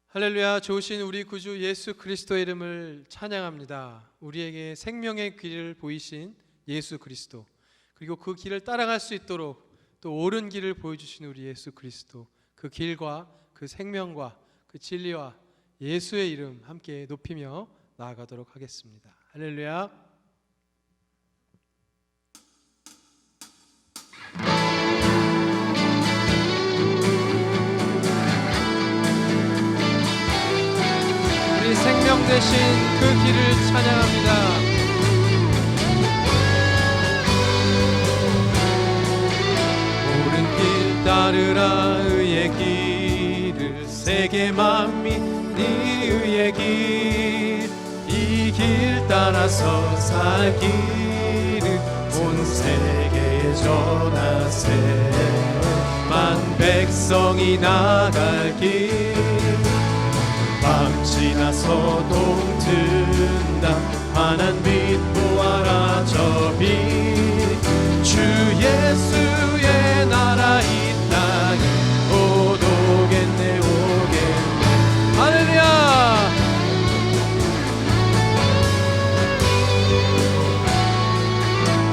할렐루야. 좋으신 우리 구주 예수 그리스도의 이름을 찬양합니다. 우리에게 생명의 길을 보이신 예수 그리스도, 그리고 그 길을 따라갈 수 있도록 또 옳은 길을 보여주신 우리 예수 그리스도, 그 길과 그 생명과 그 진리와 예수의 이름 함께 높이며 나아가도록 하겠습니다. 할렐루야. 생명 되신 그 길을 찬양합니다. 옳은 길 따르라. 의의 길을 세계 만민이 의의 길, 이 길 따라서 살기를 온 세계에 전하세. 만 백성이 나갈 길, 밤 지나서 동튼다. 환한 빛 보아라 저 빛. 주 예수의 나라 이 땅에 곧 오겠네 오겠네. 할렐루야.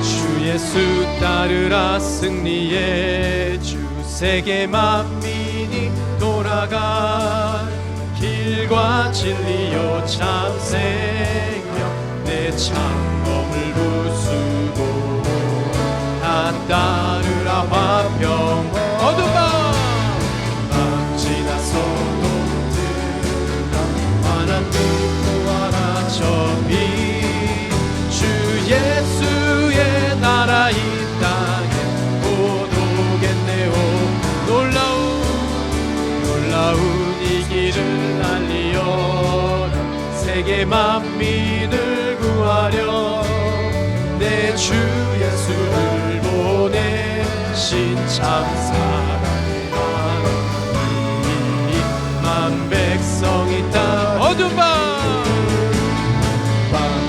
주 예수 따르라. 승리의 주 세계 만민이 돌아가. 길과 진리요 참 생명 내 창검을 부수고 다 따르라. 화평 어둠 밤 지나서 동트다. 환한 빛 보아라 저 빛. 주 예수의 나라 이 땅에 곧 오겠네요. 놀라운 이 길을 알리어라. 세계 만민을 구하려 내 주 예수를 보내신 참 사랑의 하나님. 만 백성이 땅 어두운 밤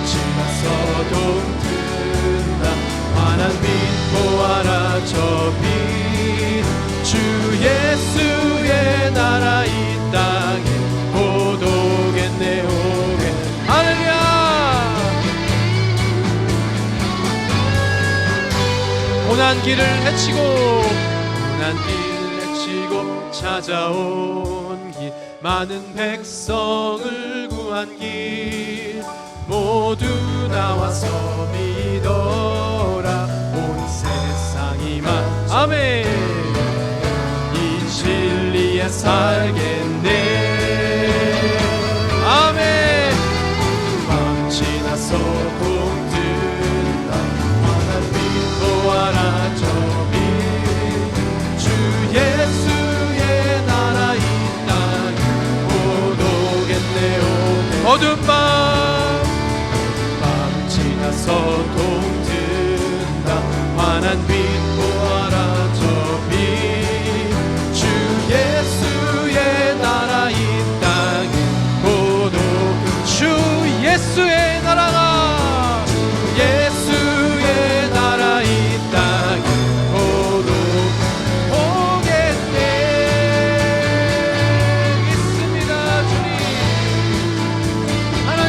지나서 동튼다. 환한 빛 보아라 저 빛. 주 예수의 나라 이 땅에 곧 오겠네 오겠네. 할렐루야. 고난 길을 헤치고 고난 길 헤치고 찾아온 길, 많은 백성을 구한 길, 모두 나와서 믿어라. 온 세상이 만 아멘. 이 진리에 살겠네. 아멘. 밤 지나서 동튼다. 환한 빛 보아라 저 빛. 주 예수의 나라 이 땅에 곧 오겠네 오겠네. 어두운 밤 지나서 동튼다. 환한 빛 보아라 저 빛. 주 예수의 나라 이 땅에 곧 오겠네. 주 예수의 나라가, 예수의 나라 이 땅에 곧 오겠네. 믿습니다 주님. 하나님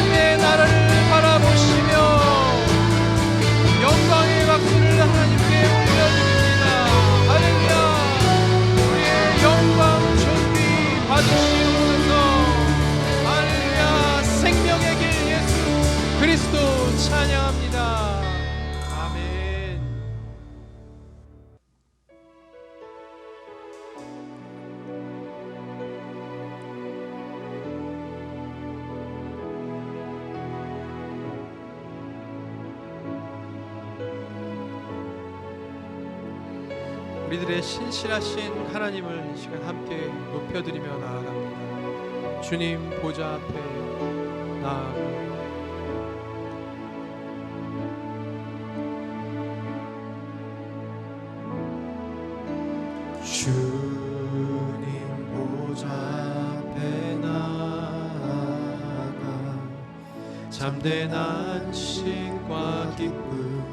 우리들의 신실하신 하나님을 이 시간 함께 높여드리며 나아갑니다. 주님 보좌 앞에 나아갑니다. 주님 보좌 앞에 나아가 참된 안식과 기쁨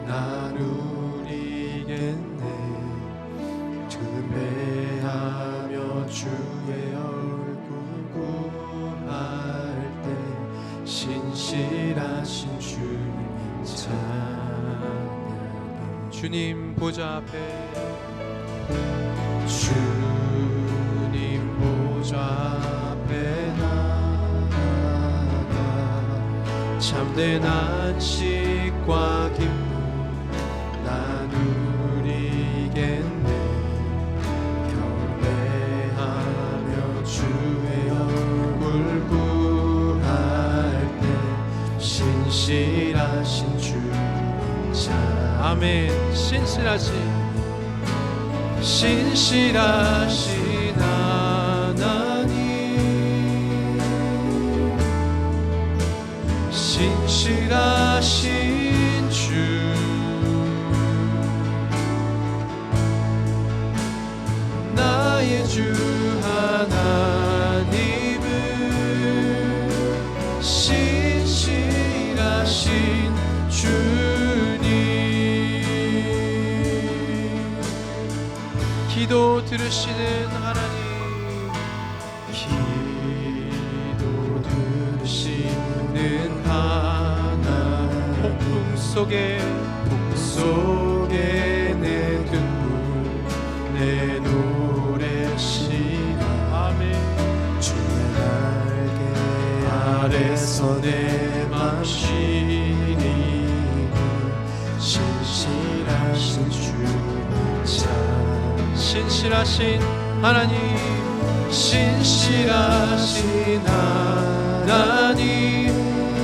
나누리겠네. 금배하며 주의 얼굴 구할 때 신실하신 주님 찬양해. 주님 보좌 앞에 주님 보좌 앞에 나아가 참된 안식과 기쁨 나누리겠네. 경배하며 주의 얼굴 구할 때 신실하신 주님 찬양해. 아멘. 신실하신 하나님, 신실하신 주, 나의 주 하나님은 신실하신 주님. 기도 들으시는 하나님, 기도 들으시는 하나님, 폭풍 속에 내 등불 내 노래시라. 아멘. 주의 날개 아래서 내 맘 쉬니 신실하신 주님 찬. 신실하신 하나님, 신실하신 하나님,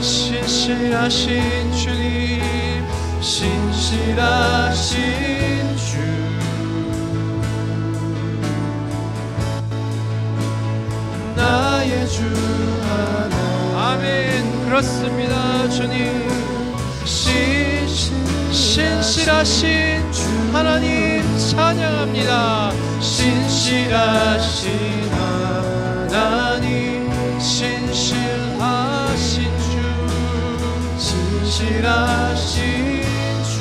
신실하신 주님, 신실하신 주, 나의 주 하나님. 아멘. 그렇습니다. 주님, 신실하신 하나님 찬양합니다. 신실하신 하나님, 신실하신 주, 신실하신 주,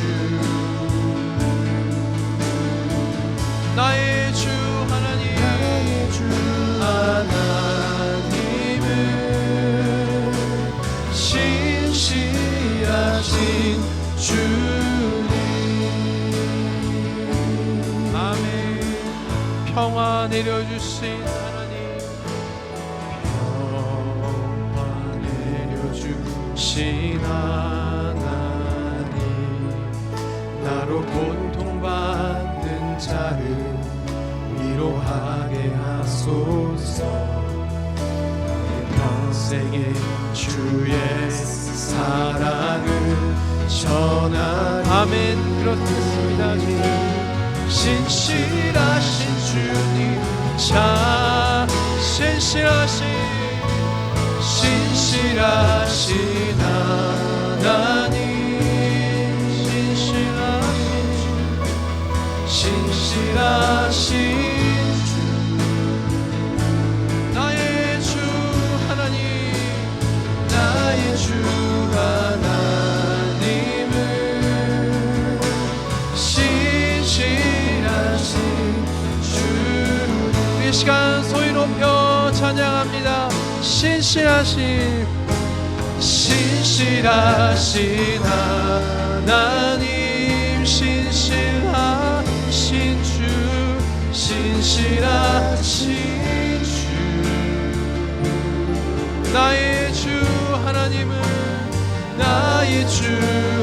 나의 주 하나님, 나의 주 하나님은 신실하신 주님. 아멘. 평화 내려주신 하나님, 평화 내려주신 하나님, 나로 고통받는 자를 위로하게 하소서. 나의 평생에 주의 사랑을 전하리. 아멘. 그렇습니다. 주님, 신실하신 주님 참 신실하신 하나님, 신실하신 주, 나의 주 하나님, 나의 주 하나님은 신실하신 주. 이 시간 소리 높여 찬양합니다. 신실하신 하나님, 신실하신 주, 신실하신 주, 나의 주 하나님은 나의 주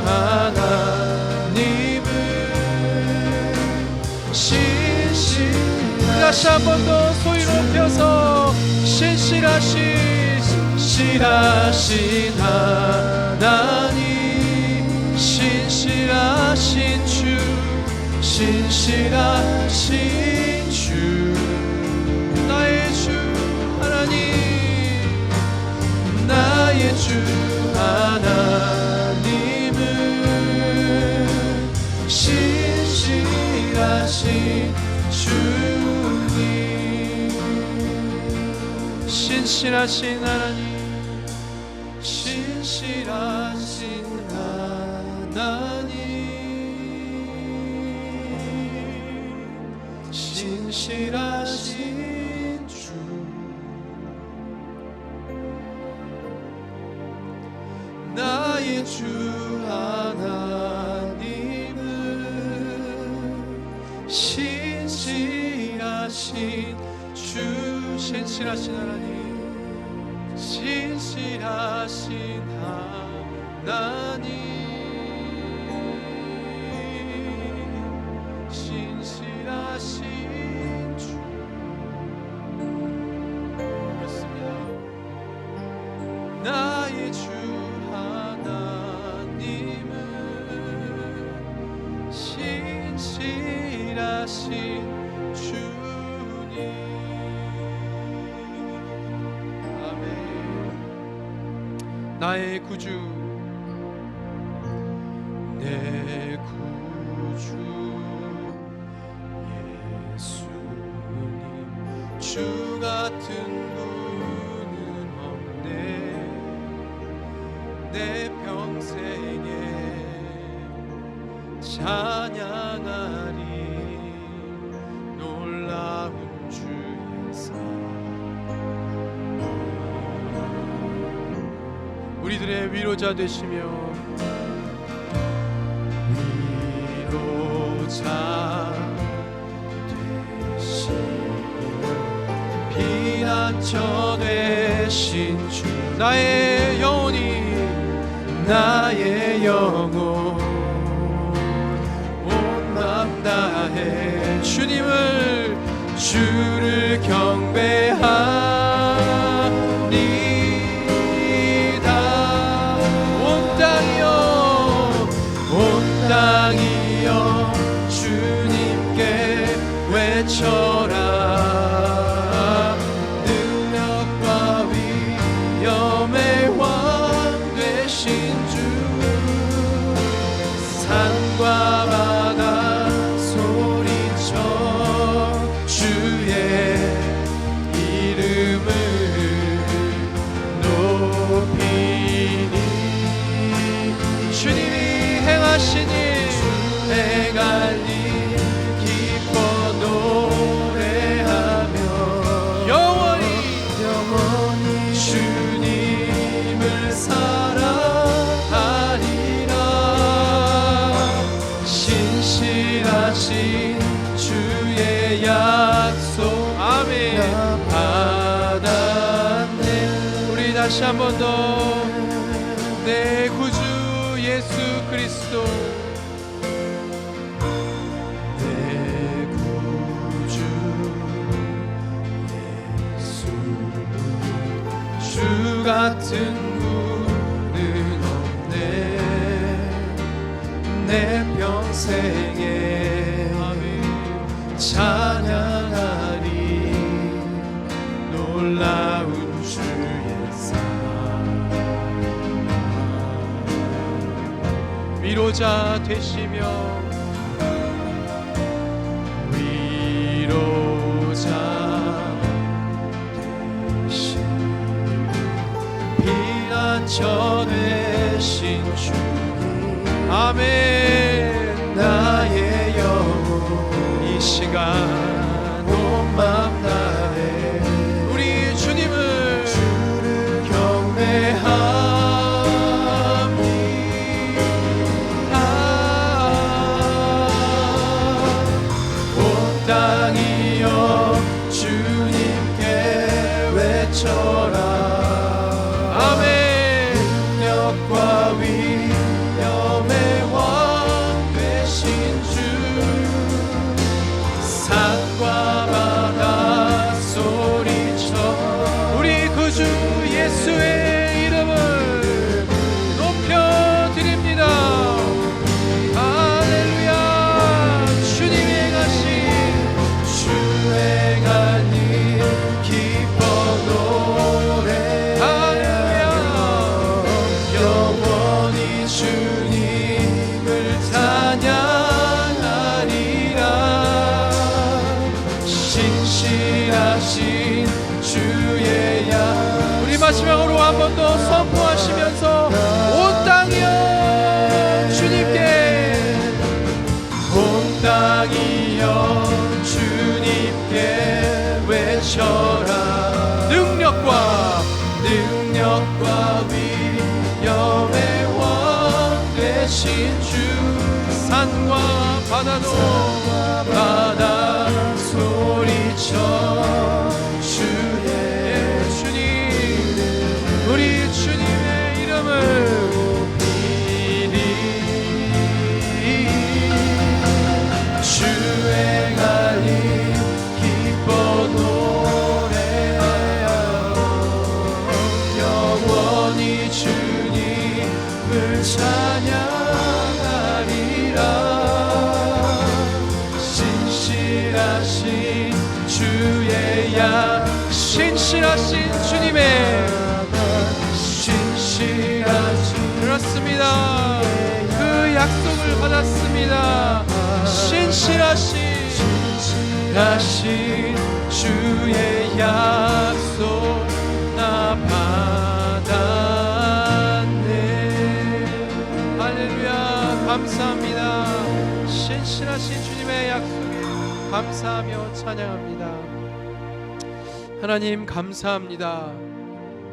하나님은 다시 한 번 더 소리 높여서 신실하신 하나님, 신실하신 주, 신실하신 주 나의 주 하나님, 나의 주 하나님은 신실하신 주님 신실하신 하나님, 신실하신 하나님 신실하신 주 나의 주 하나님은 신실하신 주 신실하신 하나님, 신실하신 하나님 신실하신 주 그렇습니다. 나의 주 하나님은 신실하신 주님 아멘. 나의 구주, 내 구주 예수님 주 같은 분은 없네 내 평생에 찬양하리 놀라운 주의 사 우리들의 위로자 되시며 위로자 되시며 피난처 되신 주 나의 영혼이 나의 영혼 온 맘 다해 주를 경배하리다 온 땅이여 주님께 외쳐라 능력과 위엄의 왕 되신 주 산과 바다 소리쳐 주의 이름을 높이니 주님이 행하신 일, 행할 일 기뻐 노래하며 영원히 주님을 사랑하리라 신실하신 주의 약속 아멘. 받았네 우리 다시 한 번 더 내 구주 예수 그리스도, 내 구주 예수 주 같은 분은 없네 내 평생에 찬양하리 놀라운 주의 위로자 되시며 위로자 되신 피난처 되신 주님 아멘. 나의 영혼 이 시간 온 맘 다해 우리 주님을 주를 경배하리 온 땅이여 주님께 외쳐라 아멘. 능력과 위엄의 왕 되신 주 산과 바다 소리쳐 우리 구주 예수의 이름을 높여드립니다. 할렐루야. 주님 마지막으로 한 번 더 선포하시면서 온 땅이여 주님께, 온 땅이여 주님께 외쳐라. 능력과 위엄의 왕 되신 주, 산과 바다도 바다 소리쳐 주의 주님, 우리 주님의 이름을 주행하니 기뻐 노래하여 영원히 주님을 찬양하리라. 신실하신 주의 양, 신실하신 주님의 신실하신 그렇습니다. 그 약속을 받았습니다. 신실하신 주의 약속 나 받았네. 할렐루야, 감사합니다. 신실하신 주님의 약속에 감사하며 찬양합니다. 하나님 감사합니다.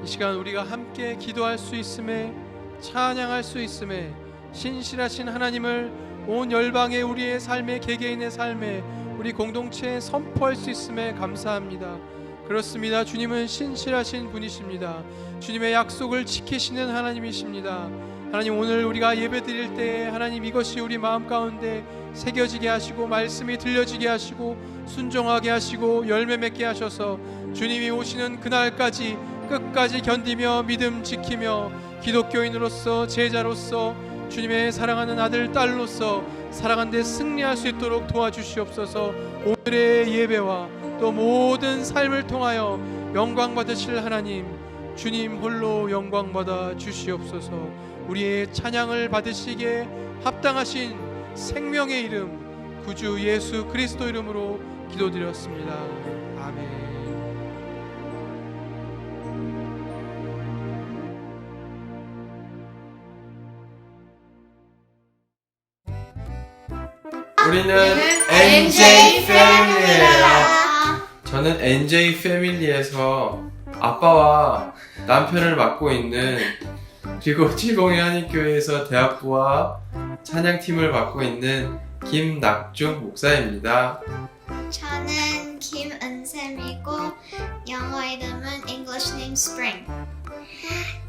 이 시간 우리가 함께 기도할 수 있음에, 찬양할 수 있음에, 신실하신 하나님을 온 열방의 우리의 삶의, 개개인의 삶에, 우리 공동체에 선포할 수 있음에 감사합니다. 그렇습니다. 주님은 신실하신 분이십니다. 주님의 약속을 지키시는 하나님이십니다. 하나님, 오늘 우리가 예배 드릴 때 하나님 이것이 우리 마음 가운데 새겨지게 하시고, 말씀이 들려지게 하시고, 순종하게 하시고, 열매 맺게 하셔서 주님이 오시는 그날까지 끝까지 견디며 믿음 지키며 기독교인으로서, 제자로서, 주님의 사랑하는 아들 딸로서 살아가는 데 승리할 수 있도록 도와주시옵소서. 오늘의 예배와 또 모든 삶을 통하여 영광 받으실 하나님, 주님 홀로 영광 받아 주시옵소서. 우리의 찬양을 받으시기에 합당하신 생명의 이름, 구주 예수 그리스도 이름으로 기도드렸습니다. 아멘. 우리는 NJ 패밀리예요. 저는 NJ 패밀리에서 아빠와 남편을 맡고 있는, 그리고 칠봉의 한인교회에서 대학부와 찬양팀을 맡고 있는 김낙중 목사입니다. 저는 김은샘이고 영어 이름은 English name Spring.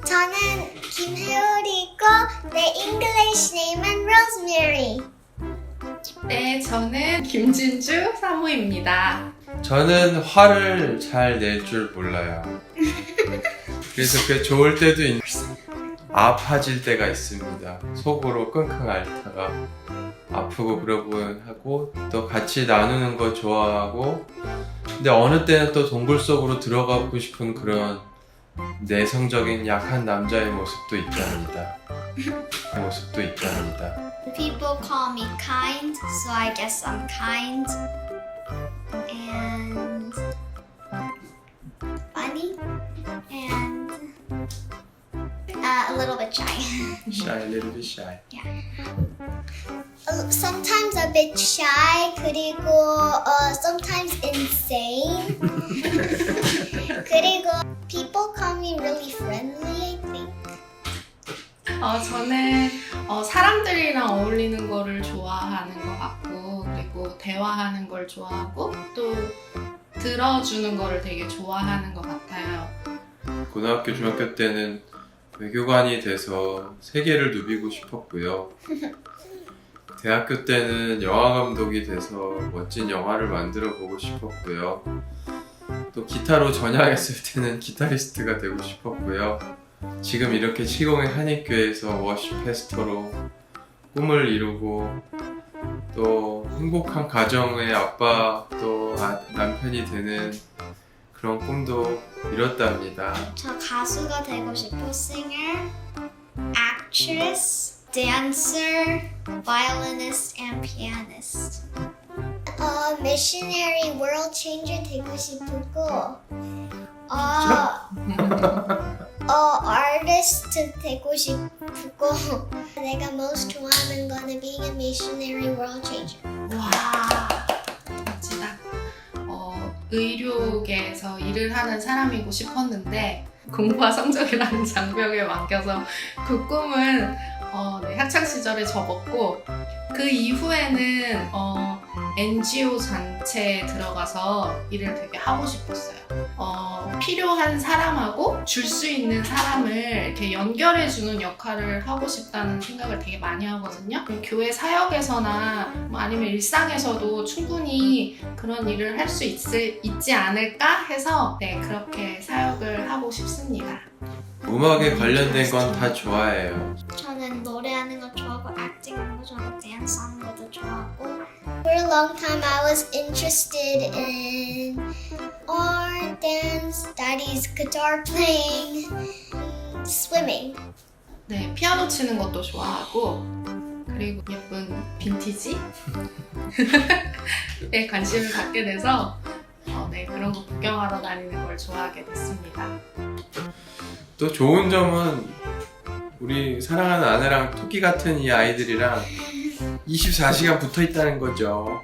저는 김혜율이고 내 English name은 Rosemary. 네, 저는 김진주 사모입니다. 저는 화를 잘 낼 줄 몰라요. 그래서 꽤 좋을 때도 아파질 때가 있습니다. 속으로 끙끙 앓다가 아프고 그러곤 하고, 또 같이 나누는 거 좋아하고, 근데 어느 때는 또 동굴 속으로 들어가고 싶은 그런 내성적인 약한 남자의 모습도 있답니다. People call me kind, so I guess I'm kind and funny and a little bit shy. Shy, a little bit shy. Sometimes a bit shy, 그리고 sometimes insane. 그리고 people call me really friendly, I think. 저는 사람들이랑 어울리는 거를 좋아하는 것 같고, 그리고 대화하는 걸 좋아하고, 또 들어주는 거를 되게 좋아하는 것 같아요. 고등학교, 중학교 때는 외교관이 돼서 세계를 누비고 싶었고요. 대학교 때는 영화 감독이 돼서 멋진 영화를 만들어 보고 싶었고요. 또 기타로 전향했을 때는 기타리스트가 되고 싶었고요. 지금 이렇게 시공의 한인교회에서 워십 패스터로 꿈을 이루고, 또 행복한 가정의 아빠, 또 남편이 되는 그런 꿈도 이뤘답니다. 저 가수가 되고 싶어. Singer, actress, dancer, violinist, and pianist. Missionary, world changer 되고 싶고, 아티스트 되고 싶고 내가 most 좋아하는 거는 being a missionary world changer. 와, 멋지다. 의료계에서 일을 하는 사람이고 싶었는데 공부와 성적이라는 장벽에 맡겨서 그 꿈은 네, 학창 시절에 접었고 그 이후에는 NGO 단체에 들어가서 일을 되게 하고 싶었어요. 필요한 사람하고 줄 수 있는 사람을 이렇게 연결해주는 역할을 하고 싶다는 생각을 되게 많이 하거든요. 교회 사역에서나 뭐 아니면 일상에서도 충분히 그런 일을 할 수 있지 않을까 해서 네, 그렇게 사역을 하고 싶습니다. 음악에 관련된 건 다 좋아해요. 저는 노래하는 거 좋아하고 acting하는 거 좋아하고 댄스하는 것도 좋아하고 For a long time I was interested in art, dance, daddy's guitar playing, swimming. 네, 피아노 치는 것도 좋아하고 그리고 예쁜 빈티지? 에 관심을 갖게 돼서 네, 그런 거 구경하러 다니는 걸 좋아하게 됐습니다. 또 좋은 점은 우리 사랑하는 아내랑 토끼 같은 이 아이들이랑 24시간 붙어 있다는 거죠.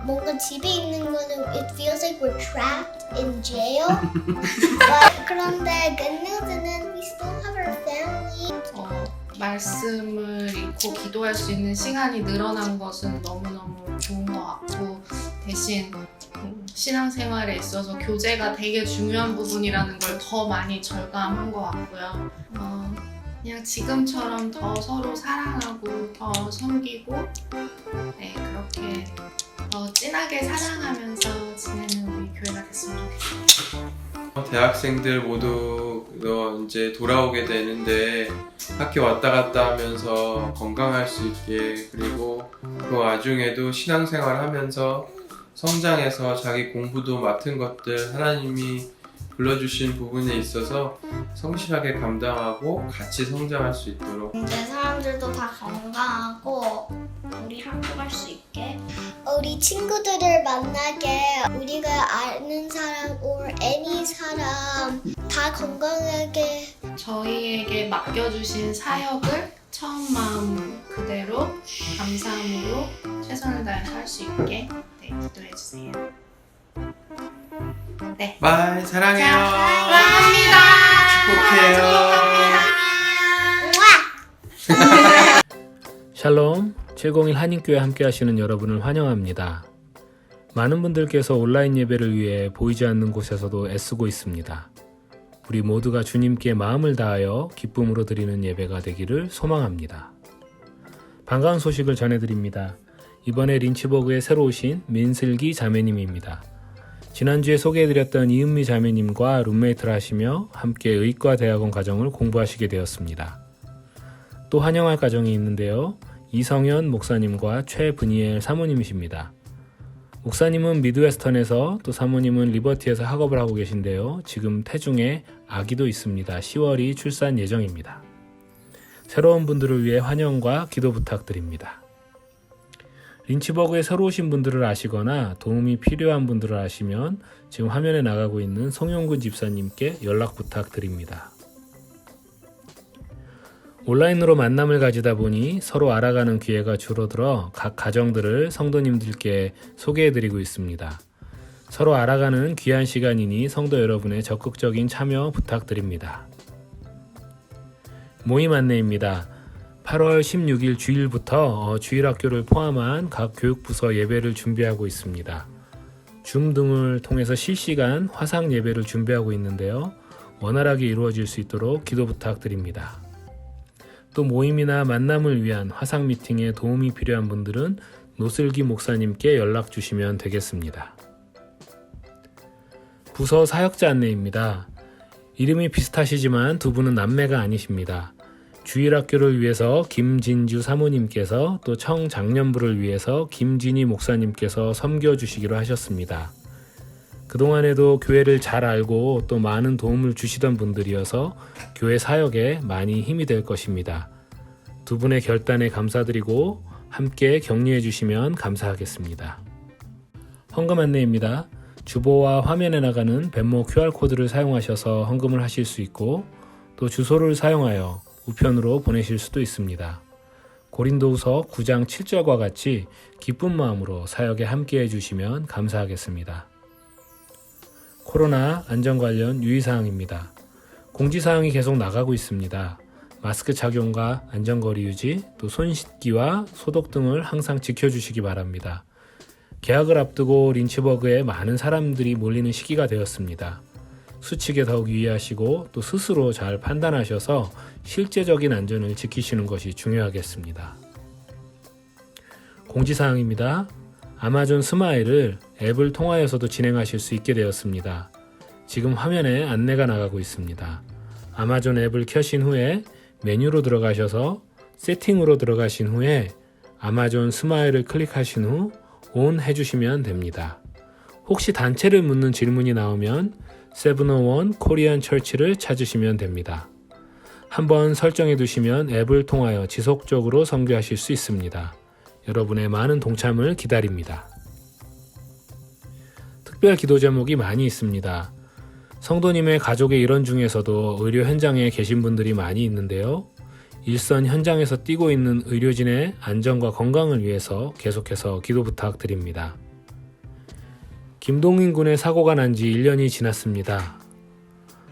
뭔가 집에 있는 거는 it feels like we're trapped in jail. But 그런데 good news는 we still have our family. 말씀을 읽고 기도할 수 있는 시간이 늘어난 것은 너무너무 좋은 것 같고 대신 신앙생활에 있어서 교제가 되게 중요한 부분이라는 걸 더 많이 절감한 것 같고요. 그냥 지금처럼 더 서로 사랑하고 더 섬기고 네, 그렇게 더 진하게 사랑하면서 지내는 우리 교회가 됐으면 좋겠어요. 대학생들 모두 이제 돌아오게 되는데 학교 왔다 갔다 하면서 건강할 수 있게 그리고 그 와중에도 신앙생활 하면서 성장해서 자기 공부도 맡은 것들 하나님이 불러주신 부분에 있어서 성실하게 감당하고 같이 성장할 수 있도록 이제 사람들도 다 건강하고 우리 학교 갈 수 있게 우리 친구들을 만나게 우리가 아는 사람 or any 사람 다 건강하게 저희에게 맡겨주신 사역을 처음 마음 그대로 감사함으로 최선을 다해서 할 수 있게 네, 기도해주세요. 네. 바이 사랑해요. 감사합니다. 축복해요. 샬롬, 701 한인교회 함께 하시는 여러분을 환영합니다. 많은 분들께서 온라인 예배를 위해 보이지 않는 곳에서도 애쓰고 있습니다. 우리 모두가 주님께 마음을 다하여 기쁨으로 드리는 예배가 되기를 소망합니다. 반가운 소식을 전해드립니다. 이번에 린치버그에 새로 오신 민슬기 자매님입니다. 지난주에 소개해드렸던 이은미 자매님과 룸메이트를 하시며 함께 의과대학원 과정을 공부하시게 되었습니다. 또 환영할 가정이 있는데요. 이성현 목사님과 최분이엘 사모님이십니다. 목사님은 미드웨스턴에서 또 사모님은 리버티에서 학업을 하고 계신데요. 지금 태중에 아기도 있습니다. 10월이 출산 예정입니다. 새로운 분들을 위해 환영과 기도 부탁드립니다. 린치버그에 새로 오신 분들을 아시거나 도움이 필요한 분들을 아시면 지금 화면에 나가고 있는 송영근 집사님께 연락 부탁드립니다. 온라인으로 만남을 가지다 보니 서로 알아가는 기회가 줄어들어 각 가정들을 성도님들께 소개해드리고 있습니다. 서로 알아가는 귀한 시간이니 성도 여러분의 적극적인 참여 부탁드립니다. 모임 안내입니다. 8월 16일 주일부터 주일학교를 포함한 각 교육부서 예배를 준비하고 있습니다. 줌 등을 통해서 실시간 화상 예배를 준비하고 있는데요. 원활하게 이루어질 수 있도록 기도 부탁드립니다. 또 모임이나 만남을 위한 화상 미팅에 도움이 필요한 분들은 노슬기 목사님께 연락 주시면 되겠습니다. 부서 사역자 안내입니다. 이름이 비슷하시지만 두 분은 남매가 아니십니다. 주일학교를 위해서 김진주 사모님께서 또 청장년부를 위해서 김진희 목사님께서 섬겨주시기로 하셨습니다. 그동안에도 교회를 잘 알고 또 많은 도움을 주시던 분들이어서 교회 사역에 많이 힘이 될 것입니다. 두 분의 결단에 감사드리고 함께 격려해 주시면 감사하겠습니다. 헌금 안내입니다. 주보와 화면에 나가는 벤모 QR코드를 사용하셔서 헌금을 하실 수 있고 또 주소를 사용하여 우편으로 보내실 수도 있습니다. 고린도후서 9장 7절과 같이 기쁜 마음으로 사역에 함께해 주시면 감사하겠습니다. 코로나 안전 관련 유의사항입니다. 공지사항이 계속 나가고 있습니다. 마스크 착용과 안전거리 유지, 또 손 씻기와 소독 등을 항상 지켜주시기 바랍니다. 개학을 앞두고 린치버그에 많은 사람들이 몰리는 시기가 되었습니다. 수칙에 더욱 유의하시고 또 스스로 잘 판단하셔서 실제적인 안전을 지키시는 것이 중요하겠습니다. 공지사항입니다. 아마존 스마일을 앱을 통하여서도 진행하실 수 있게 되었습니다. 지금 화면에 안내가 나가고 있습니다. 아마존 앱을 켜신 후에 메뉴로 들어가셔서 세팅으로 들어가신 후에 아마존 스마일을 클릭하신 후 온 해주시면 됩니다. 혹시 단체를 묻는 질문이 나오면 701 코리안 처치를 찾으시면 됩니다. 한번 설정해 두시면 앱을 통하여 지속적으로 선교하실 수 있습니다. 여러분의 많은 동참을 기다립니다. 특별 기도 제목이 많이 있습니다. 성도님의 가족의 일원 중에서도 의료 현장에 계신 분들이 많이 있는데요. 일선 현장에서 뛰고 있는 의료진의 안전과 건강을 위해서 계속해서 기도 부탁드립니다. 김동인 군의 사고가 난 지 1년이 지났습니다.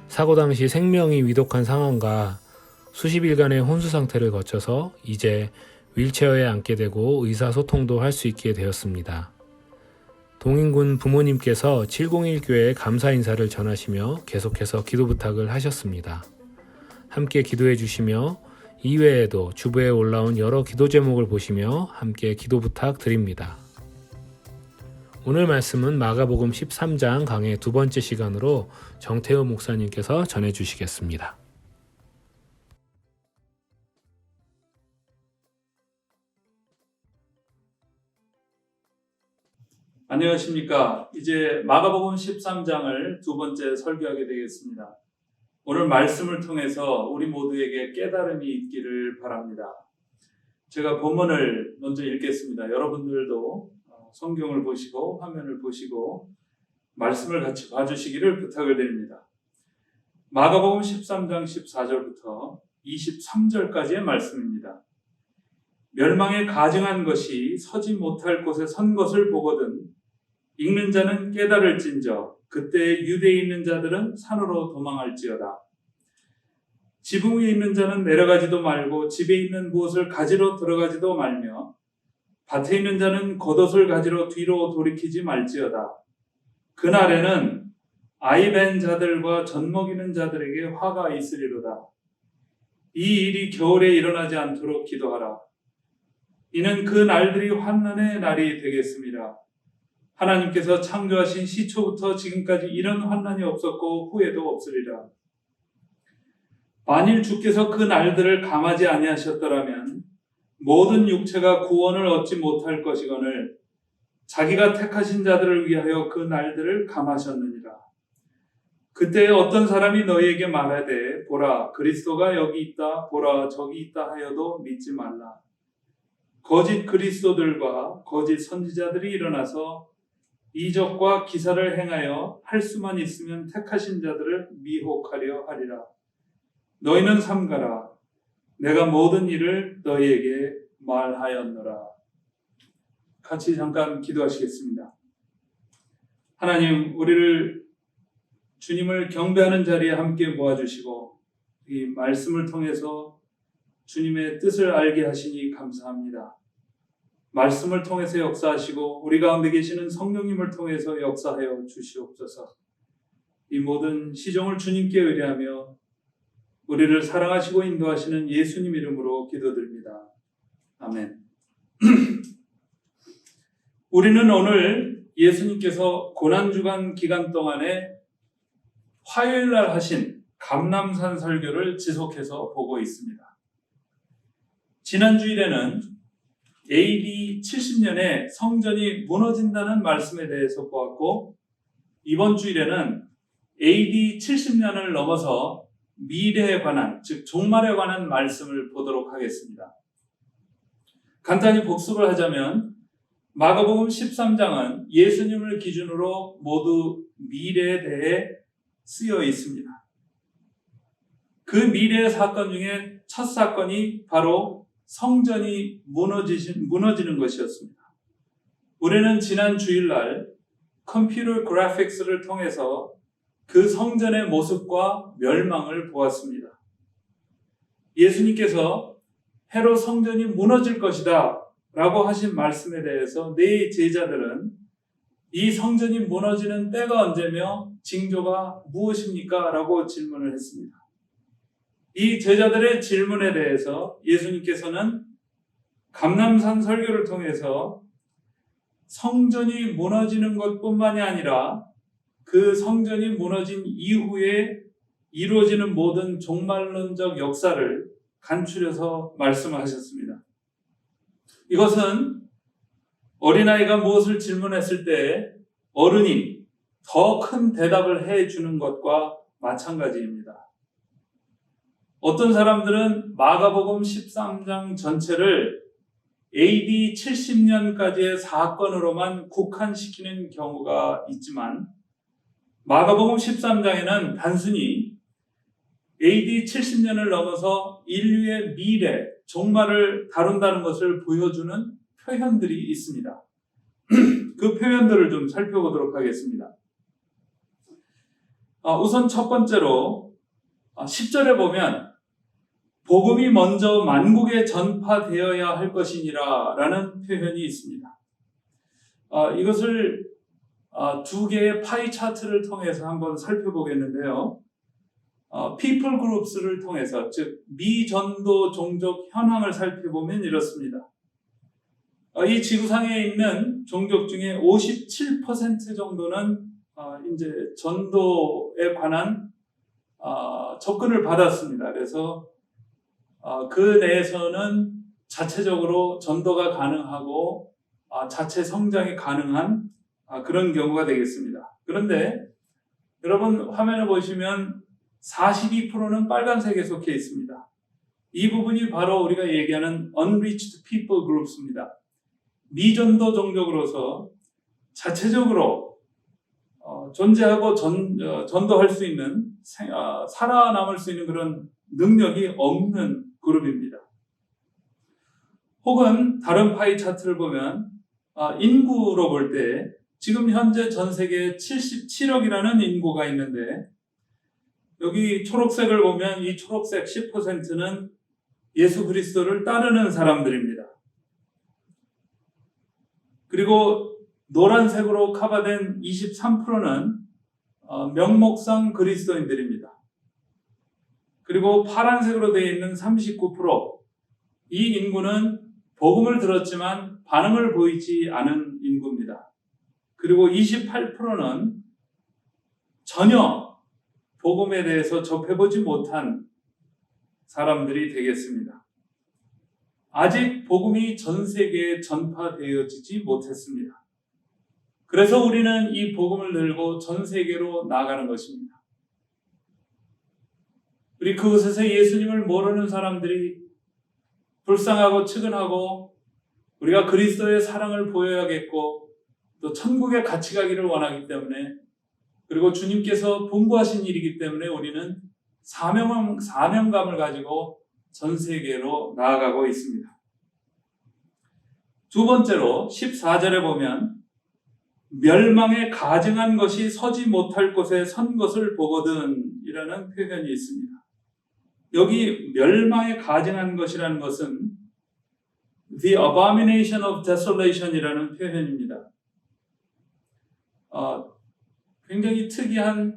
사고 당시 생명이 위독한 상황과 수십일간의 혼수 상태를 거쳐서 이제 윌체어에 앉게 되고 의사소통도 할 수 있게 되었습니다. 동인군 부모님께서 701교회에 감사 인사를 전하시며 계속해서 기도 부탁을 하셨습니다. 함께 기도해 주시며 이외에도 주부에 올라온 여러 기도 제목을 보시며 함께 기도 부탁드립니다. 오늘 말씀은 마가복음 13장 강의 두 번째 시간으로 정태우 목사님께서 전해주시겠습니다. 안녕하십니까. 이제 마가복음 13장을 두 번째 설교하게 되겠습니다. 오늘 말씀을 통해서 우리 모두에게 깨달음이 있기를 바랍니다. 제가 본문을 먼저 읽겠습니다. 여러분들도 성경을 보시고 화면을 보시고 말씀을 같이 봐주시기를 부탁을 드립니다. 마가복음 13장 14절부터 23절까지의 말씀입니다. 멸망에 가증한 것이 서지 못할 곳에 선 것을 보거든 읽는 자는 깨달을진저 그때 유대에 있는 자들은 산으로 도망할지어다. 지붕 위에 있는 자는 내려가지도 말고 집에 있는 무엇을 가지러 들어가지도 말며 밭에 있는 자는 겉옷을 가지러 뒤로 돌이키지 말지어다. 그날에는 아이 벤 자들과 젖 먹이는 자들에게 화가 있으리로다. 이 일이 겨울에 일어나지 않도록 기도하라. 이는 그 날들이 환난의 날이 되겠습니다. 하나님께서 창조하신 시초부터 지금까지 이런 환난이 없었고 후에도 없으리라. 만일 주께서 그 날들을 감하지 아니하셨더라면 모든 육체가 구원을 얻지 못할 것이거늘 자기가 택하신 자들을 위하여 그 날들을 감하셨느니라. 그때 어떤 사람이 너희에게 말하되 보라 그리스도가 여기 있다 보라 저기 있다 하여도 믿지 말라. 거짓 그리스도들과 거짓 선지자들이 일어나서 이적과 기사를 행하여 할 수만 있으면 택하신 자들을 미혹하려 하리라. 너희는 삼가라. 내가 모든 일을 너희에게 말하였노라. 같이 잠깐 기도하시겠습니다. 하나님, 우리를 주님을 경배하는 자리에 함께 모아주시고 이 말씀을 통해서 주님의 뜻을 알게 하시니 감사합니다. 말씀을 통해서 역사하시고 우리 가운데 계시는 성령님을 통해서 역사하여 주시옵소서. 이 모든 시종을 주님께 의뢰하며 우리를 사랑하시고 인도하시는 예수님 이름으로 기도드립니다. 아멘. 우리는 오늘 예수님께서 고난주간 기간 동안에 화요일날 하신 감람산 설교를 지속해서 보고 있습니다. 지난 주일에는 AD 70년에 성전이 무너진다는 말씀에 대해서 보았고 이번 주일에는 AD 70년을 넘어서 미래에 관한, 즉 종말에 관한 말씀을 보도록 하겠습니다. 간단히 복습을 하자면 마가복음 13장은 예수님을 기준으로 모두 미래에 대해 쓰여 있습니다. 그 미래의 사건 중에 첫 사건이 바로 성전이 무너지는 것이었습니다. 우리는 지난 주일날 컴퓨터 그래픽스를 통해서 그 성전의 모습과 멸망을 보았습니다. 예수님께서 해로 성전이 무너질 것이다 라고 하신 말씀에 대해서 네 제자들은 이 성전이 무너지는 때가 언제며 징조가 무엇입니까? 라고 질문을 했습니다. 이 제자들의 질문에 대해서 예수님께서는 감람산 설교를 통해서 성전이 무너지는 것뿐만이 아니라 그 성전이 무너진 이후에 이루어지는 모든 종말론적 역사를 간추려서 말씀하셨습니다. 이것은 어린아이가 무엇을 질문했을 때 어른이 더 큰 대답을 해주는 것과 마찬가지입니다. 어떤 사람들은 마가복음 13장 전체를 AD 70년까지의 사건으로만 국한시키는 경우가 있지만 마가복음 13장에는 단순히 AD 70년을 넘어서 인류의 미래, 종말을 다룬다는 것을 보여주는 표현들이 있습니다. 그 표현들을 좀 살펴보도록 하겠습니다. 우선 첫 번째로 10절에 보면 복음이 먼저 만국에 전파되어야 할 것이니라 라는 표현이 있습니다. 이것을 두 개의 파이 차트를 통해서 한번 살펴보겠는데요. people groups를 통해서, 즉 미전도 종족 현황을 살펴보면 이렇습니다. 이 지구상에 있는 종족 중에 57% 정도는 이제 전도에 관한 접근을 받았습니다. 그래서 그 내에서는 자체적으로 전도가 가능하고 자체 성장이 가능한 그런 경우가 되겠습니다. 그런데 여러분 화면을 보시면 42%는 빨간색에 속해 있습니다. 이 부분이 바로 우리가 얘기하는 unreached people groups입니다. 미전도 종족으로서 자체적으로 존재하고 전도할 수 있는 살아남을 수 있는 그런 능력이 없는 그룹입니다. 혹은 다른 파이 차트를 보면 인구로 볼 때 지금 현재 전 세계에 77억이라는 인구가 있는데 여기 초록색을 보면 이 초록색 10%는 예수 그리스도를 따르는 사람들입니다. 그리고 노란색으로 커버된 23%는 명목상 그리스도인들입니다. 그리고 파란색으로 되어 있는 39%, 이 인구는 복음을 들었지만 반응을 보이지 않은 인구입니다. 그리고 28%는 전혀 복음에 대해서 접해보지 못한 사람들이 되겠습니다. 아직 복음이 전 세계에 전파되어지지 못했습니다. 그래서 우리는 이 복음을 들고 전 세계로 나아가는 것입니다. 우리 그곳에서 예수님을 모르는 사람들이 불쌍하고 측은하고 우리가 그리스도의 사랑을 보여야겠고 또 천국에 같이 가기를 원하기 때문에 그리고 주님께서 분부하신 일이기 때문에 우리는 사명감을 가지고 전 세계로 나아가고 있습니다. 두 번째로 14절에 보면 멸망에 가증한 것이 서지 못할 곳에 선 것을 보거든 이라는 표현이 있습니다. 여기 멸망에 가증한 것이라는 것은 The abomination of desolation 이라는 표현입니다. 굉장히 특이한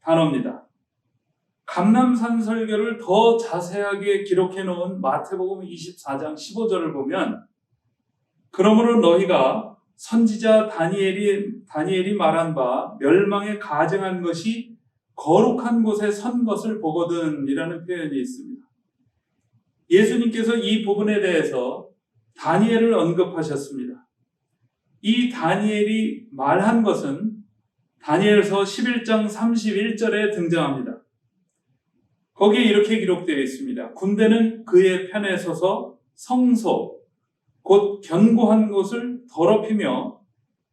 단어입니다. 감람산 설교를 더 자세하게 기록해 놓은 마태복음 24장 15절을 보면 그러므로 너희가 선지자 다니엘이 말한 바 멸망에 가증한 것이 거룩한 곳에 선 것을 보거든 이라는 표현이 있습니다. 예수님께서 이 부분에 대해서 다니엘을 언급하셨습니다. 이 다니엘이 말한 것은 다니엘서 11장 31절에 등장합니다. 거기에 이렇게 기록되어 있습니다. 군대는 그의 편에 서서 성소, 곧 견고한 곳을 더럽히며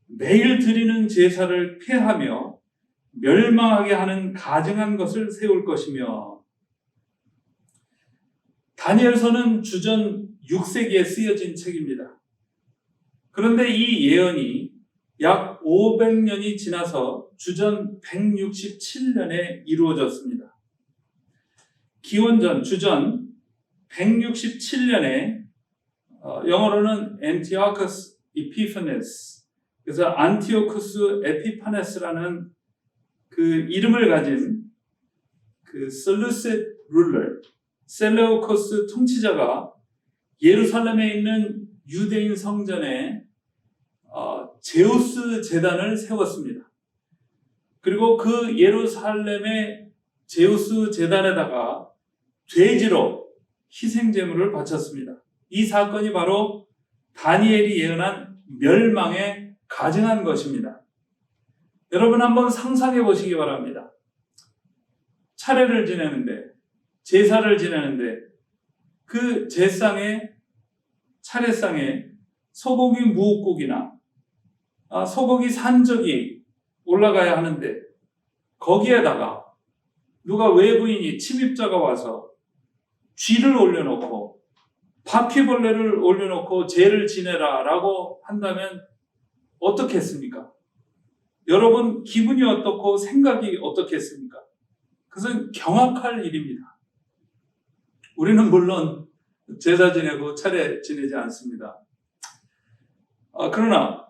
매일 드리는 제사를 폐하며 멸망하게 하는 가증한 것을 세울 것이며. 다니엘서는 주전 6세기에 쓰여진 책입니다. 그런데 이 예언이 약 500년이 지나서 주전 167년에 이루어졌습니다. 기원전 주전 167년에 영어로는 Antiochus Epiphanes, 그래서 안티오쿠스 에피파네스라는 그 이름을 가진 그 셀루시드 룰러, 셀레우코스 통치자가 예루살렘에 있는 유대인 성전에 제우스 제단을 세웠습니다. 그리고 그 예루살렘의 제우스 제단에다가 돼지로 희생제물을 바쳤습니다. 이 사건이 바로 다니엘이 예언한 멸망에 가증한 것입니다. 여러분 한번 상상해 보시기 바랍니다. 차례를 지내는데, 제사를 지내는데 그 제상에, 차례상에 소고기 무국이나 소고기 산적이 올라가야 하는데 거기에다가 누가 외부인이 침입자가 와서 쥐를 올려놓고 바퀴벌레를 올려놓고 죄를 지내라 라고 한다면 어떻겠습니까? 여러분 기분이 어떻고 생각이 어떻겠습니까? 그것은 경악할 일입니다. 우리는 물론 제사 지내고 차례 지내지 않습니다. 그러나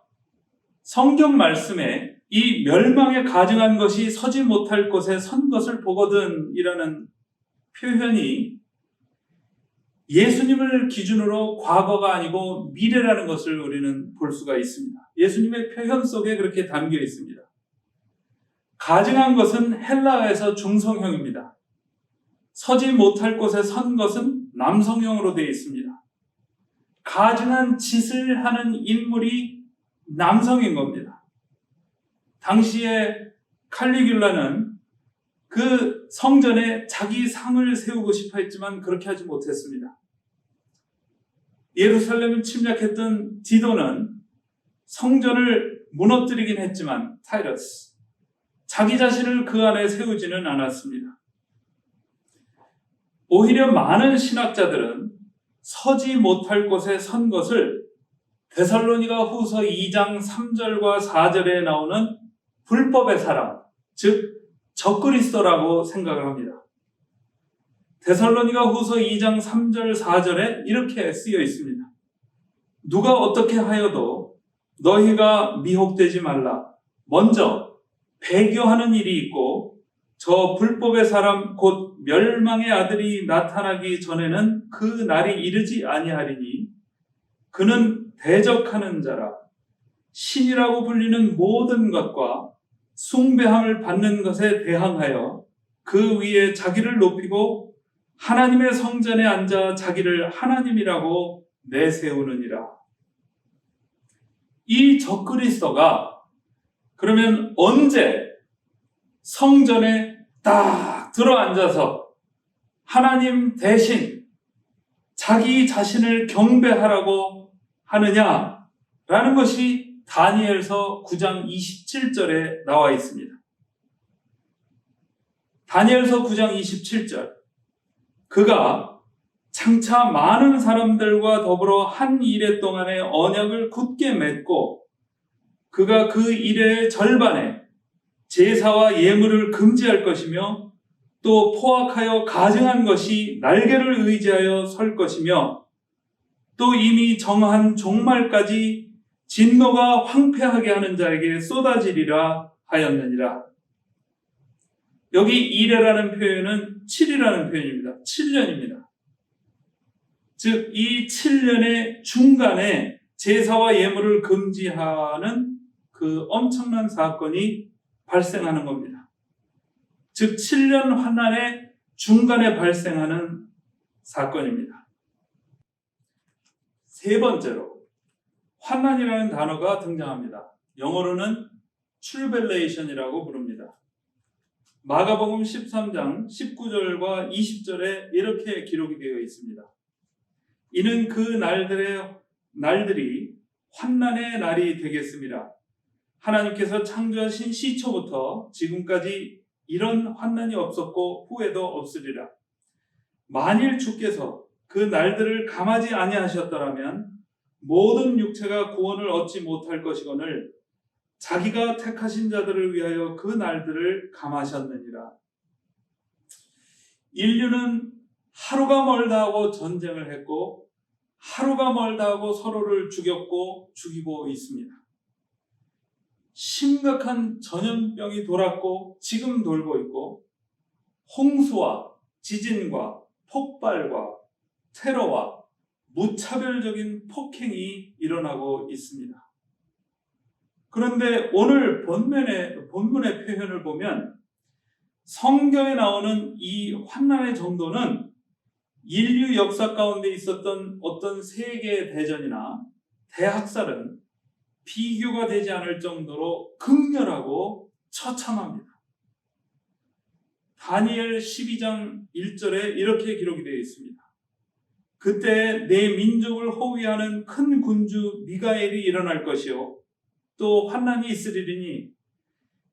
성경 말씀에 이 멸망에 가증한 것이 서지 못할 곳에 선 것을 보거든 이라는 표현이 예수님을 기준으로 과거가 아니고 미래라는 것을 우리는 볼 수가 있습니다. 예수님의 표현 속에 그렇게 담겨 있습니다. 가증한 것은 헬라어에서 중성형입니다. 서지 못할 곳에 선 것은 남성형으로 되어 있습니다. 가증한 짓을 하는 인물이 남성인 겁니다. 당시에 칼리귤라는 그 성전에 자기 상을 세우고 싶어 했지만 그렇게 하지 못했습니다. 예루살렘을 침략했던 디도는 성전을 무너뜨리긴 했지만 타이러스, 자기 자신을 그 안에 세우지는 않았습니다. 오히려 많은 신학자들은 서지 못할 곳에 선 것을 데살로니가 후서 2장 3절과 4절에 나오는 불법의 사람, 즉 적그리스도라고 생각을 합니다. 데살로니가 후서 2장 3절 4절에 이렇게 쓰여 있습니다. 누가 어떻게 하여도 너희가 미혹되지 말라. 먼저 배교하는 일이 있고 저 불법의 사람 곧 멸망의 아들이 나타나기 전에는 그 날이 이르지 아니하리니 그는 대적하는 자라. 신이라고 불리는 모든 것과 숭배함을 받는 것에 대항하여 그 위에 자기를 높이고 하나님의 성전에 앉아 자기를 하나님이라고 내세우느니라. 이 적그리스도가 그러면 언제 성전에 딱 들어앉아서 하나님 대신 자기 자신을 경배하라고 하느냐라는 것이 다니엘서 9장 27절에 나와 있습니다. 다니엘서 9장 27절. 그가 장차 많은 사람들과 더불어 한 이래 동안의 언약을 굳게 맺고 그가 그 이래의 절반에 제사와 예물을 금지할 것이며 또 포악하여 가증한 것이 날개를 의지하여 설 것이며 또 이미 정한 종말까지 진노가 황폐하게 하는 자에게 쏟아지리라 하였느니라. 여기 이래라는 표현은 7이라는 표현입니다. 7년입니다. 즉 이 7년의 중간에 제사와 예물을 금지하는 그 엄청난 사건이 발생하는 겁니다. 즉 7년 환난의 중간에 발생하는 사건입니다. 세 번째로 환난이라는 단어가 등장합니다. 영어로는 트리블레이션이라고 부릅니다. 마가복음 13장 19절과 20절에 이렇게 기록이 되어 있습니다. 이는 그 날들의 날들이 환난의 날이 되겠습니다. 하나님께서 창조하신 시초부터 지금까지 이런 환난이 없었고 후에도 없으리라. 만일 주께서 그 날들을 감하지 아니하셨더라면 모든 육체가 구원을 얻지 못할 것이거늘 자기가 택하신 자들을 위하여 그 날들을 감하셨느니라. 인류는 하루가 멀다 하고 전쟁을 했고 하루가 멀다 하고 서로를 죽였고 죽이고 있습니다. 심각한 전염병이 돌았고 지금 돌고 있고 홍수와 지진과 폭발과 테러와 무차별적인 폭행이 일어나고 있습니다. 그런데 오늘 본문의 표현을 보면 성경에 나오는 이 환난의 정도는 인류 역사 가운데 있었던 어떤 세계 대전이나 대학살은 비교가 되지 않을 정도로 극렬하고 처참합니다. 다니엘 12장 1절에 이렇게 기록이 되어 있습니다. 그때 내 민족을 호위하는 큰 군주 미가엘이 일어날 것이요 또 환난이 있으리니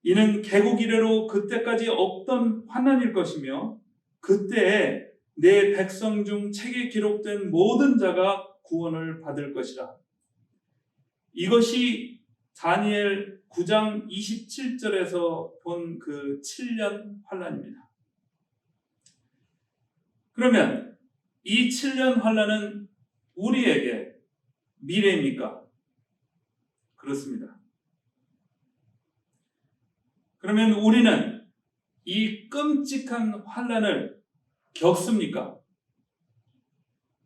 이는 개국 이래로 그때까지 없던 환난일 것이며 그때에 내 백성 중 책에 기록된 모든 자가 구원을 받을 것이라. 이것이 다니엘 9장 27절에서 본 그 7년 환난입니다. 그러면 이 7년 환난은 우리에게 미래입니까? 그렇습니다. 그러면 우리는 이 끔찍한 환난을 겪습니까?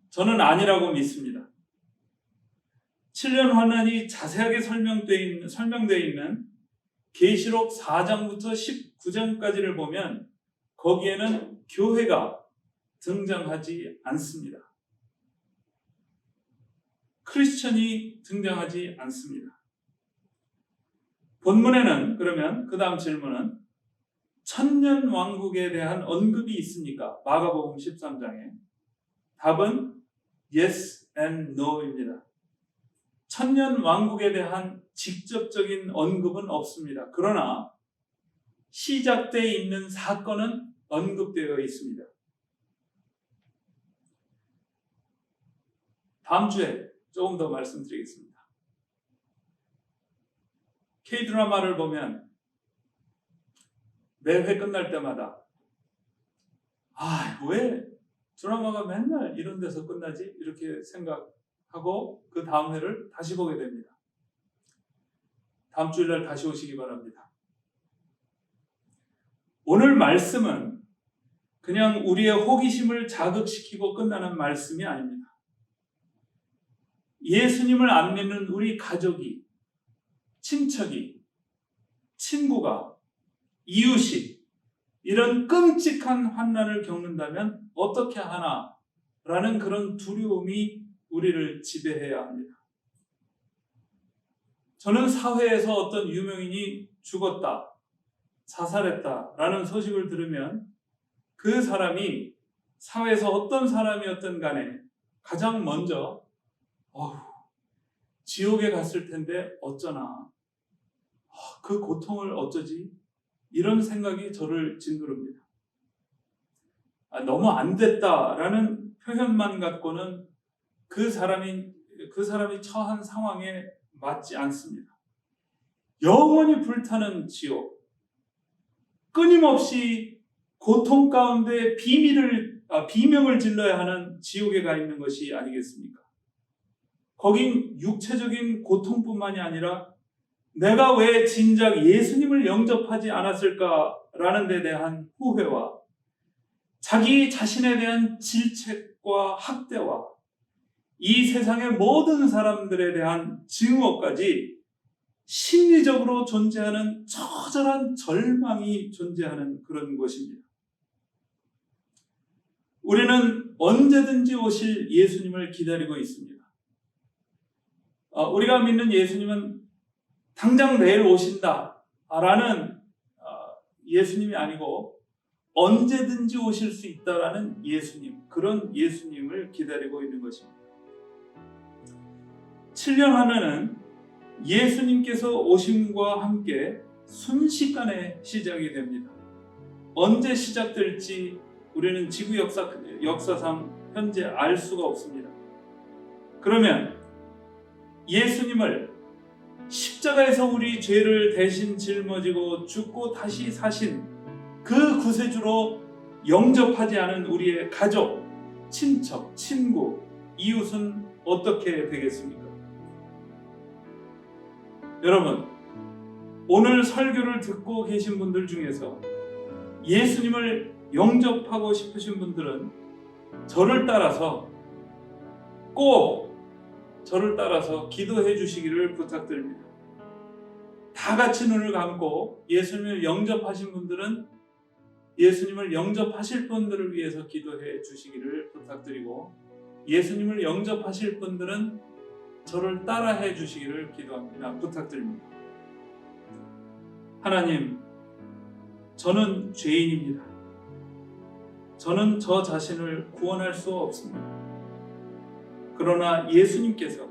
저는 아니라고 믿습니다. 7년 환난이 자세하게 설명되어 있는 계시록 4장부터 19장까지를 보면 거기에는 교회가 등장하지 않습니다. 크리스천이 등장하지 않습니다. 본문에는 그러면 그 다음 질문은 천년 왕국에 대한 언급이 있습니까? 마가복음 13장에 답은 yes and no입니다. 천년 왕국에 대한 직접적인 언급은 없습니다. 그러나 시작되어 있는 사건은 언급되어 있습니다. 다음 주에 조금 더 말씀드리겠습니다. K-드라마를 보면 매회 끝날 때마다 왜 드라마가 맨날 이런 데서 끝나지? 이렇게 생각하고 그 다음 회를 다시 보게 됩니다. 다음 주일날 다시 오시기 바랍니다. 오늘 말씀은 그냥 우리의 호기심을 자극시키고 끝나는 말씀이 아닙니다. 예수님을 안 믿는 우리 가족이, 친척이, 친구가, 이웃이 이런 끔찍한 환난을 겪는다면 어떻게 하나라는 그런 두려움이 우리를 지배해야 합니다. 저는 사회에서 어떤 유명인이 죽었다, 자살했다라는 소식을 들으면 그 사람이 사회에서 어떤 사람이었든 간에 가장 먼저 지옥에 갔을 텐데 어쩌나, 그 고통을 어쩌지? 이런 생각이 저를 짓누릅니다. 너무 안 됐다라는 표현만 갖고는 그 사람이 처한 상황에 맞지 않습니다. 영원히 불타는 지옥, 끊임없이 고통 가운데 비명을 질러야 하는 지옥에 가 있는 것이 아니겠습니까? 거긴 육체적인 고통뿐만이 아니라 내가 왜 진작 예수님을 영접하지 않았을까라는 데 대한 후회와 자기 자신에 대한 질책과 학대와 이 세상의 모든 사람들에 대한 증오까지 심리적으로 존재하는 처절한 절망이 존재하는 그런 것입니다. 우리는 언제든지 오실 예수님을 기다리고 있습니다. 우리가 믿는 예수님은 당장 내일 오신다라는 예수님이 아니고 언제든지 오실 수 있다라는 예수님, 그런 예수님을 기다리고 있는 것입니다. 7년 하면은 예수님께서 오심과 함께 순식간에 시작이 됩니다. 언제 시작될지 우리는 지구 역사상 현재 알 수가 없습니다. 그러면 예수님을 십자가에서 우리 죄를 대신 짊어지고 죽고 다시 사신 그 구세주로 영접하지 않은 우리의 가족, 친척, 친구, 이웃은 어떻게 되겠습니까? 여러분, 오늘 설교를 듣고 계신 분들 중에서 예수님을 영접하고 싶으신 분들은 저를 따라서 꼭 저를 따라서 기도해 주시기를 부탁드립니다. 다 같이 눈을 감고 예수님을 영접하신 분들은 예수님을 영접하실 분들을 위해서 기도해 주시기를 부탁드리고, 예수님을 영접하실 분들은 저를 따라해 주시기를 부탁드립니다. 하나님, 저는 죄인입니다. 저는 저 자신을 구원할 수 없습니다. 그러나 예수님께서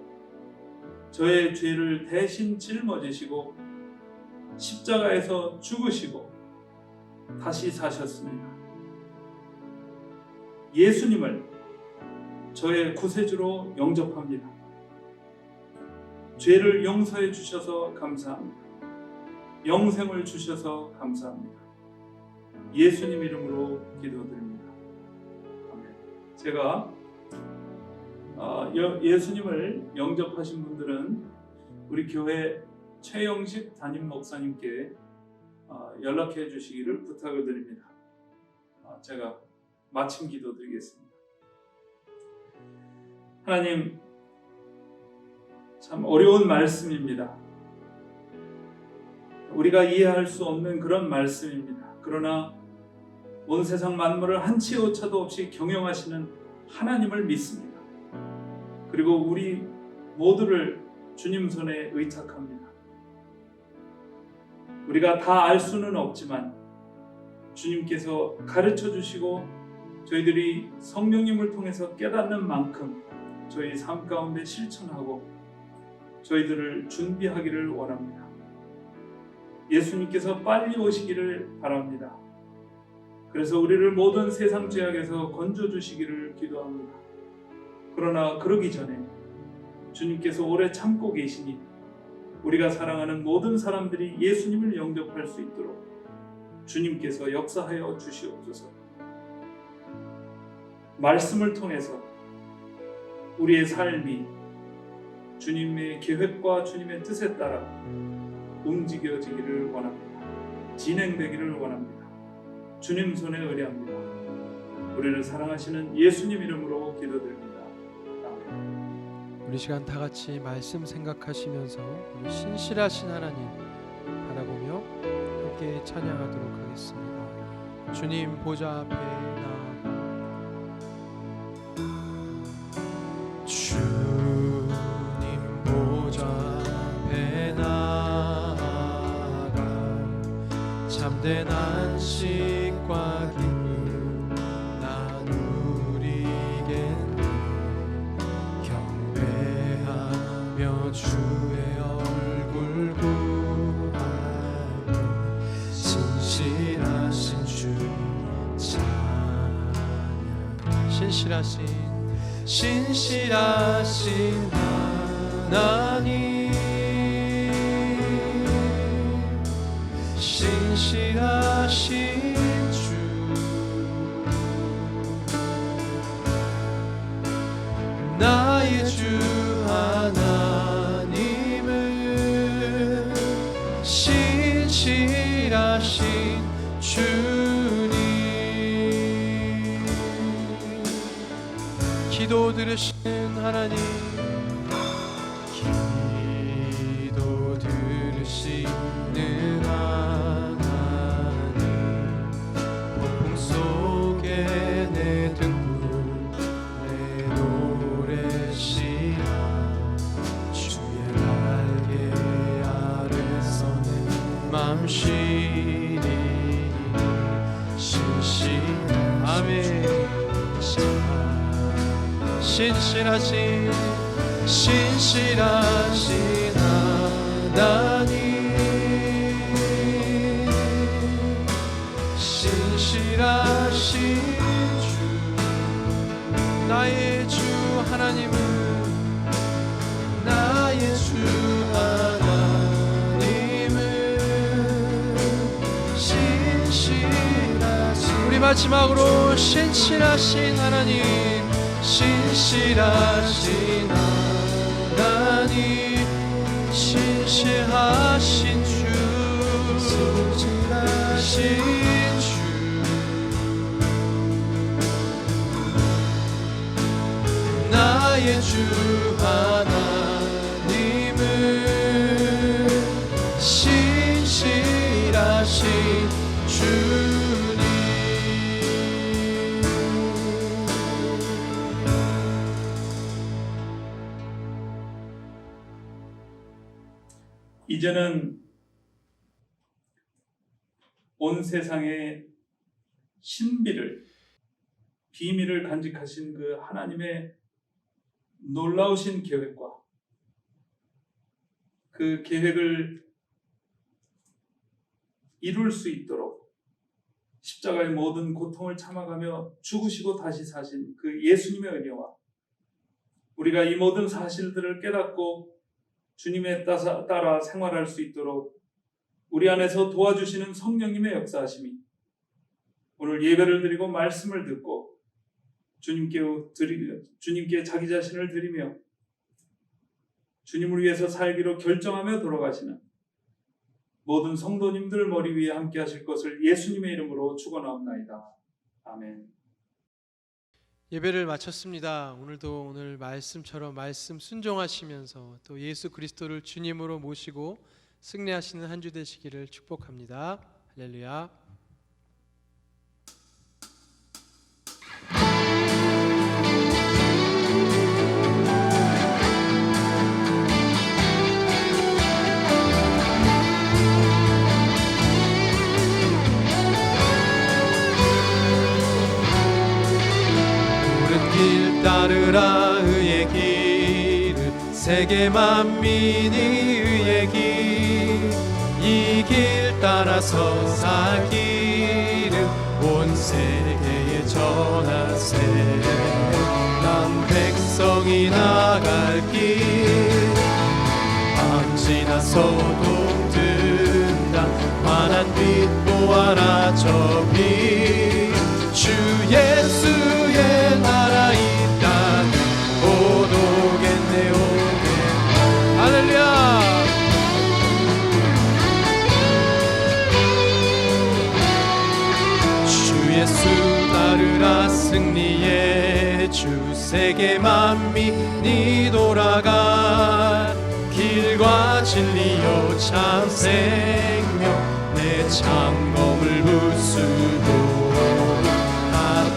저의 죄를 대신 짊어지시고 십자가에서 죽으시고 다시 사셨습니다. 예수님을 저의 구세주로 영접합니다. 죄를 용서해 주셔서 감사합니다. 영생을 주셔서 감사합니다. 예수님 이름으로 기도드립니다. 아멘. 제가 예수님을 영접하신 분들은 우리 교회 최영식 담임 목사님께 연락해 주시기를 부탁을 드립니다. 제가 마침 기도드리겠습니다. 하나님, 참 어려운 말씀입니다. 우리가 이해할 수 없는 그런 말씀입니다. 그러나 온 세상 만물을 한치 오차도 없이 경영하시는 하나님을 믿습니다. 그리고 우리 모두를 주님 손에 의탁합니다. 우리가 다 알 수는 없지만 주님께서 가르쳐 주시고 저희들이 성령님을 통해서 깨닫는 만큼 저희 삶 가운데 실천하고 저희들을 준비하기를 원합니다. 예수님께서 빨리 오시기를 바랍니다. 그래서 우리를 모든 세상 죄악에서 건져주시기를 기도합니다. 그러나 그러기 전에 주님께서 오래 참고 계시니 우리가 사랑하는 모든 사람들이 예수님을 영접할 수 있도록 주님께서 역사하여 주시옵소서. 말씀을 통해서 우리의 삶이 주님의 계획과 주님의 뜻에 따라 움직여지기를 원합니다. 진행되기를 원합니다. 주님 손에 의뢰합니다. 우리를 사랑하시는 예수님 이름으로 기도드립니다. 아멘. 우리 시간 다 같이 말씀 생각하시면서 우리 신실하신 하나님 바라보며 함께 찬양하도록 하겠습니다. 주님 보좌 앞에 나아가 주님 보좌 앞에 나아가 참된 안식과 기쁨 나누리겠네. 경배하며 주의 얼굴 구하며 신실하신 주님 찬양. 신실하신 하나님, 신실하신 주, 나의 주 하나님은 신실하신 주님. 기도 들으시는 하나님, 기도 들으시는 하나님, 폭풍 속에 내 등불 내 노래시라 주의 날개 아래서 내 맘 쉬리. 아멘. 신실하신 신실하신 하나님, 신실하신 주, 나의 주 하나님은, 나의 주 하나님은 신실하신, 우리 마지막으로 신실하신 하나님, 신실하신 하나님, 신실하신 주, 신실하신 주, 나의 주 하나님은 신실하신 주님. 이제는 온 세상의 신비를, 비밀을 간직하신 그 하나님의 놀라우신 계획과 그 계획을 이룰 수 있도록 십자가의 모든 고통을 참아가며 죽으시고 다시 사신 그 예수님의 은혜와 우리가 이 모든 사실들을 깨닫고 주님에 따라 생활할 수 있도록 우리 안에서 도와주시는 성령님의 역사하심이 오늘 예배를 드리고 말씀을 듣고 주님께 자기 자신을 드리며 주님을 위해서 살기로 결정하며 돌아가시는 모든 성도님들 머리 위에 함께 하실 것을 예수님의 이름으로 축원하옵나이다. 아멘. 예배를 마쳤습니다. 오늘 말씀처럼 말씀 순종하시면서 또 예수 그리스도를 주님으로 모시고 승리하시는 한 주 되시기를 축복합니다. 할렐루야. 따르라 의의 길을, 세계 만민이 의의 길, 이 길 따라서 살 길을 온 세계에 전하세. 난 백성이 나갈 길, 밤 지나서도 뜬다 환한 빛 보아라 저 빛, 주 예수의 나라 있다니 곧 오겠네 오겠네. 할렐루야. 주 예수 따르라 승리의 주, 세계 만민이 돌아갈 길과 진리요 참 생명, 내 창검을 부수고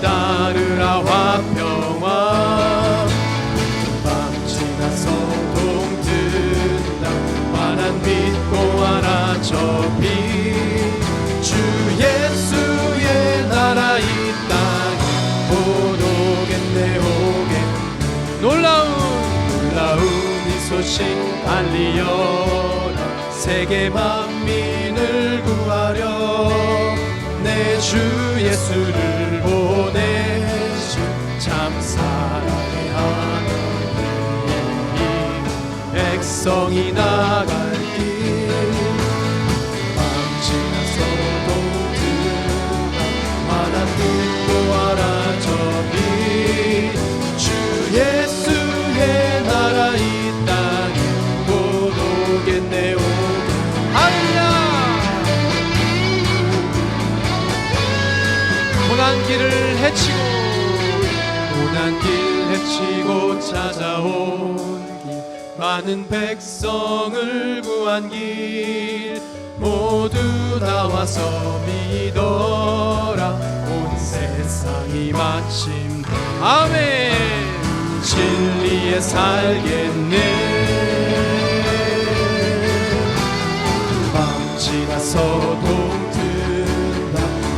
따르라 화평화. 밤 지나서 동뜬다 환한 빛 보아라 저 빛, 주 예수의 나라 이 땅에 곧 오겠네 오겠네. 놀라운 이 소식 알리어라, 세계 만민을 구하려 내 주 예수를 보내신 참 사랑의 하나님, 백성이 나갈 길, 밤 지나서도 든다 환한 빛 보아라 저 빛, 주 예수의 나라 이 땅에 곧 오겠네 오겠네. 할렐루야. 고난 길을 헤치고 고난 길 헤치고 찾아온 길, 많은 백성을 구한 길, 모두 나와서 믿어라 온 세상이 마침 아멘 진리에 살겠네. 밤 지나서도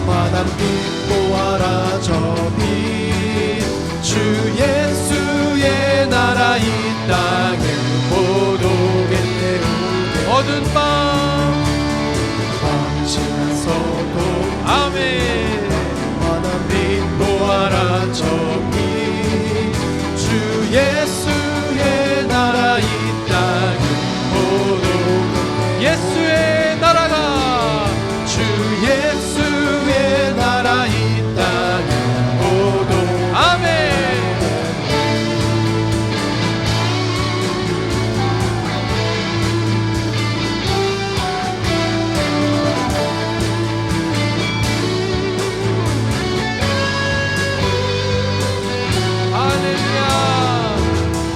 환한 빛 보아라 저 빛, 주 예수의 나라 이 땅을 보도겠네. 어두운 밤 지나서도 아멘. 빛 보아라 저기 주 예수의 나라 이 땅을 보도겠네. 예수의 나라가 주 예수의 나라 이 땅을 보도 아멘. 할렐루야.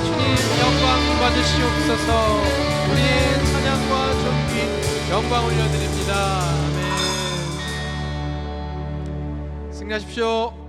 주님 영광 받으시옵소서. 우리의 찬양과 존귀 영광 올려드립니다. 아멘. 승리하십시오.